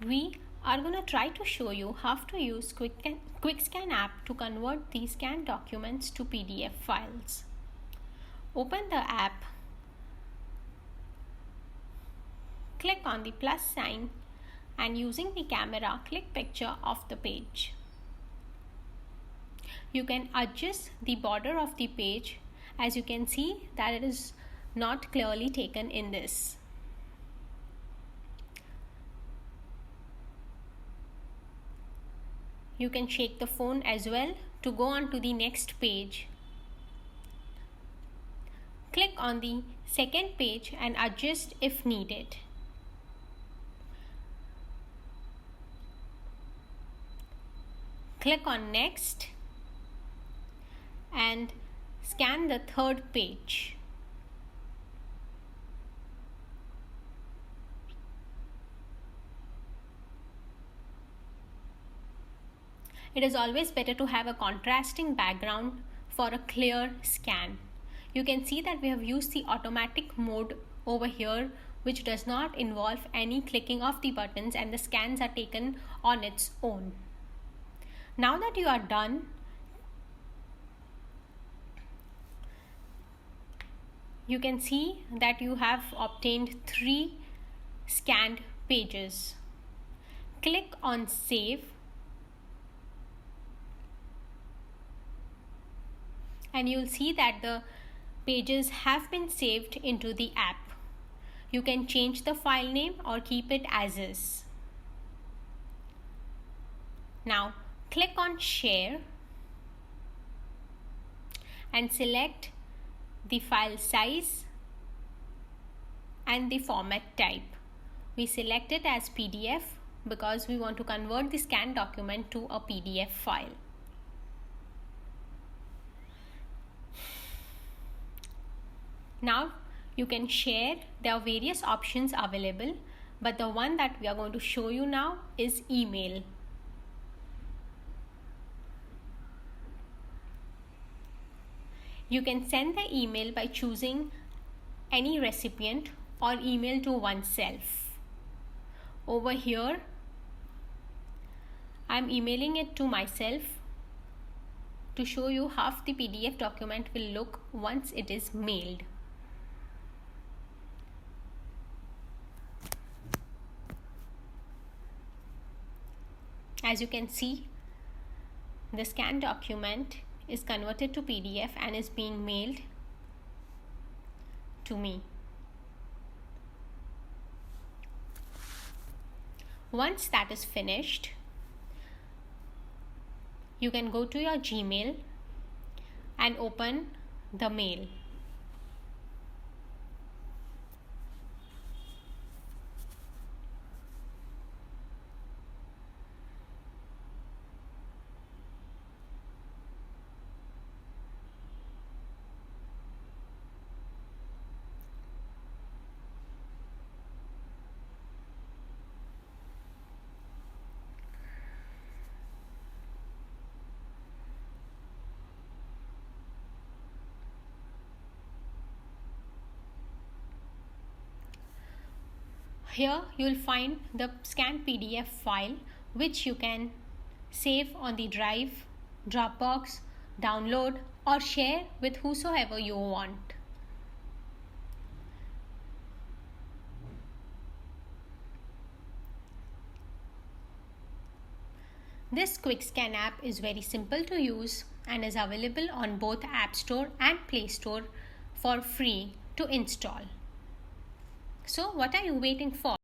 We are going to try to show you how to use QuickScan app to convert these scanned documents to PDF files. Open the app, click on the plus sign, and using the camera, click picture of the page. You can adjust the border of the page. As you can see that it is not clearly taken in this. You can shake the phone as well to go on to the next page. Click on the second page and adjust if needed. Click on next and scan the third page. It is always better to have a contrasting background for a clear scan. You can see that we have used the automatic mode over here, which does not involve any clicking of the buttons, and the scans are taken on its own. Now that you are done, you can see that you have obtained 3 scanned pages. Click on Save and you'll see that the pages have been saved into the app. You can change the file name or keep it as is. Now click on Share and select the file size and the format type. We select it as PDF because we want to convert the scanned document to a PDF file. Now you can share. There are various options available, but the one that we are going to show you now is email. You can send the email by choosing any recipient or email to oneself. Over here, I'm emailing it to myself to show you how the PDF document will look once it is mailed. As you can see, the scanned document is converted to PDF and is being mailed to me. Once that is finished, you can go to your Gmail and open the mail. Here you will find the scanned PDF file, which you can save on the drive, Dropbox, download or share with whosoever you want. This QuickScan app is very simple to use and is available on both App Store and Play Store for free to install. So what are you waiting for?